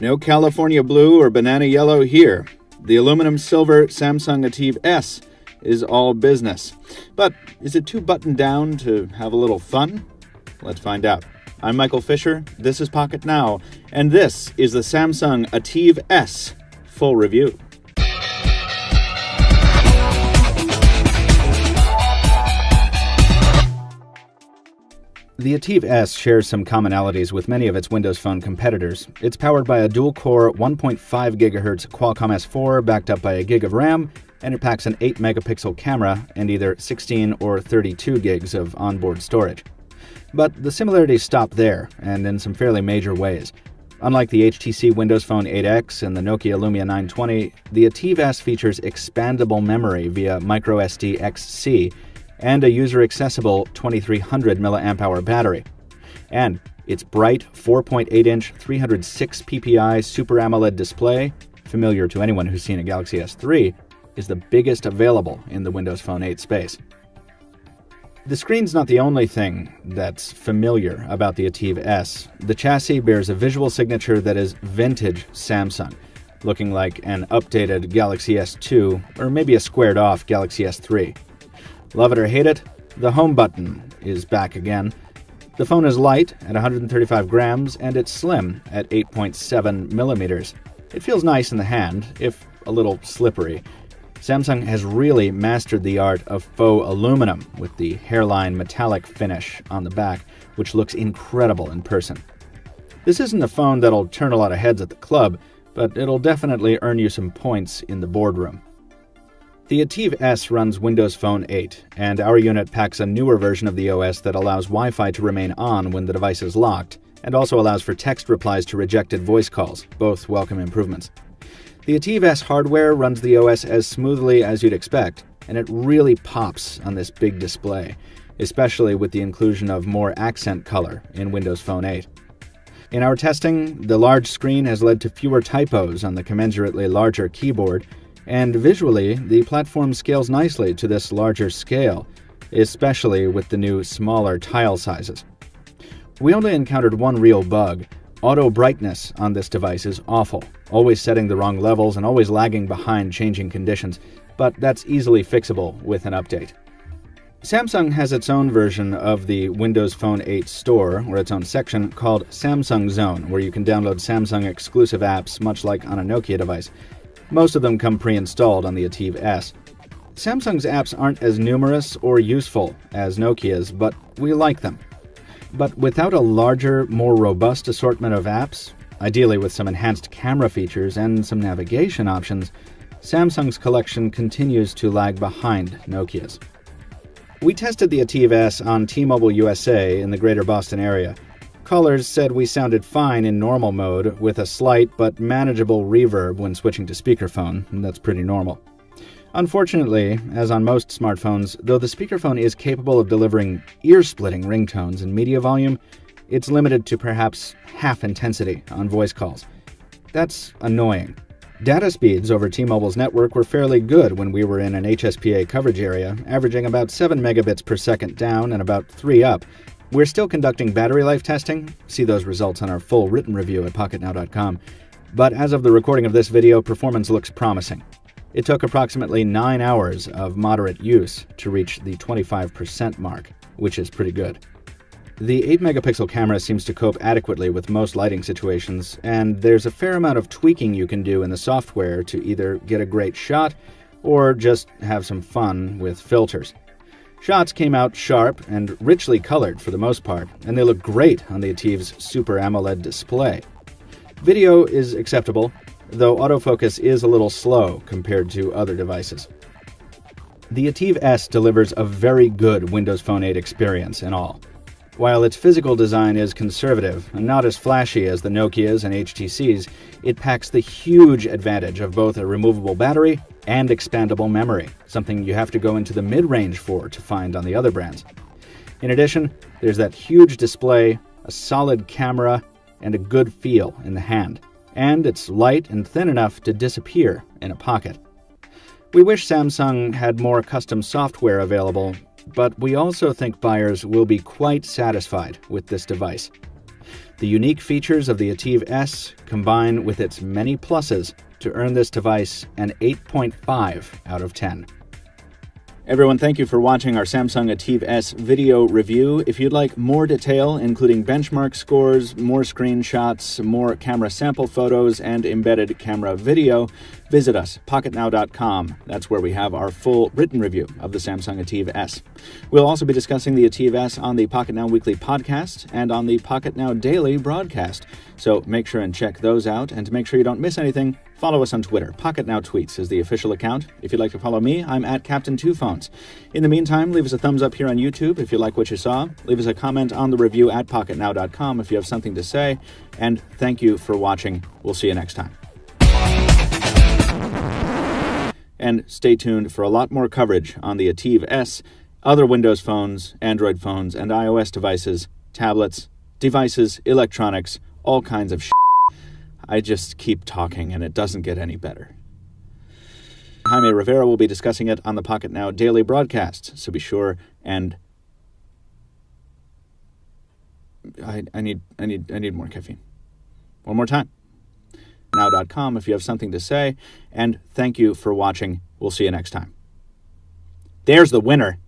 No California blue or banana yellow here. The aluminum silver Samsung ATIV S is all business. But is it too buttoned down to have a little fun? Let's find out. I'm Michael Fisher, this is Pocket Now, and this is the Samsung ATIV S full review. The ATIV S shares some commonalities with many of its Windows Phone competitors. It's powered by a dual-core 1.5 GHz Qualcomm S4 backed up by a gig of RAM, and it packs an 8-megapixel camera and either 16 or 32 gigs of onboard storage. But the similarities stop there, and in some fairly major ways. Unlike the HTC Windows Phone 8X and the Nokia Lumia 920, the ATIV S features expandable memory via microSD XC, and a user-accessible 2300 mAh battery. And its bright 4.8-inch 306 ppi Super AMOLED display, familiar to anyone who's seen a Galaxy S3, is the biggest available in the Windows Phone 8 space. The screen's not the only thing that's familiar about the ATIV S. The chassis bears a visual signature that is vintage Samsung, looking like an updated Galaxy S2 or maybe a squared-off Galaxy S3. Love it or hate it, the home button is back again. The phone is light at 135 grams and it's slim at 8.7 millimeters. It feels nice in the hand, if a little slippery. Samsung has really mastered the art of faux aluminum with the hairline metallic finish on the back, which looks incredible in person. This isn't a phone that'll turn a lot of heads at the club, but it'll definitely earn you some points in the boardroom. The ATIV S runs Windows Phone 8, and our unit packs a newer version of the OS that allows Wi-Fi to remain on when the device is locked, and also allows for text replies to rejected voice calls, both welcome improvements. The ATIV S hardware runs the OS as smoothly as you'd expect, and it really pops on this big display, especially with the inclusion of more accent color in Windows Phone 8. In our testing, the large screen has led to fewer typos on the commensurately larger keyboard, and visually, the platform scales nicely to this larger scale, especially with the new smaller tile sizes. We only encountered one real bug. Auto brightness on this device is awful, always setting the wrong levels and always lagging behind changing conditions, but that's easily fixable with an update. Samsung has its own version of the Windows Phone 8 store, or its own section, called Samsung Zone, where you can download Samsung exclusive apps much like on a Nokia device. Most of them come pre-installed on the ATIV S. Samsung's apps aren't as numerous or useful as Nokia's, but we like them. But without a larger, more robust assortment of apps, ideally with some enhanced camera features and some navigation options, Samsung's collection continues to lag behind Nokia's. We tested the ATIV S on T-Mobile USA in the greater Boston area. Callers said we sounded fine in normal mode with a slight but manageable reverb when switching to speakerphone, and that's pretty normal. Unfortunately, as on most smartphones, though the speakerphone is capable of delivering ear-splitting ringtones and media volume, it's limited to perhaps half intensity on voice calls. That's annoying. Data speeds over T-Mobile's network were fairly good when we were in an HSPA coverage area, averaging about 7 megabits per second down and about 3 up. We're still conducting battery life testing. See those results on our full written review at pocketnow.com. But as of the recording of this video, performance looks promising. It took approximately 9 hours of moderate use to reach the 25% mark, which is pretty good. The 8-megapixel camera seems to cope adequately with most lighting situations, and there's a fair amount of tweaking you can do in the software to either get a great shot or just have some fun with filters. Shots came out sharp and richly colored for the most part, and they look great on the ATIV's Super AMOLED display. Video is acceptable, though autofocus is a little slow compared to other devices. The ATIV S delivers a very good Windows Phone 8 experience in all. While its physical design is conservative and not as flashy as the Nokias and HTCs, it packs the huge advantage of both a removable battery and expandable memory, something you have to go into the mid-range for to find on the other brands. In addition, there's that huge display, a solid camera, and a good feel in the hand. And it's light and thin enough to disappear in a pocket. We wish Samsung had more custom software available, but we also think buyers will be quite satisfied with this device. The unique features of the Ativ S combine with its many pluses to earn this device an 8.5 out of 10. Everyone, thank you for watching our Samsung Ativ S video review. If you'd like more detail, including benchmark scores, more screenshots, more camera sample photos, and embedded camera video, visit us, pocketnow.com. That's where we have our full written review of the Samsung Ativ S. We'll also be discussing the Ativ S on the Pocket Now Weekly podcast and on the Pocket Now Daily broadcast. So make sure and check those out, and to make sure you don't miss anything, follow us on Twitter. Pocket Now Tweets is the official account. If you'd like to follow me, I'm at Captain Two Phones. In the meantime, leave us a thumbs up here on YouTube if you like what you saw. Leave us a comment on the review at pocketnow.com if you have something to say. And thank you for watching. We'll see you next time. And stay tuned for a lot more coverage on the Ativ S, other Windows phones, Android phones, and iOS devices, tablets, devices, electronics, all kinds of shit. I just keep talking and it doesn't get any better. Jaime Rivera will be discussing it on the Pocket Now Daily broadcast, so be sure and I need more caffeine. One more time. Now.com if you have something to say, and thank you for watching. We'll see you next time. There's the winner.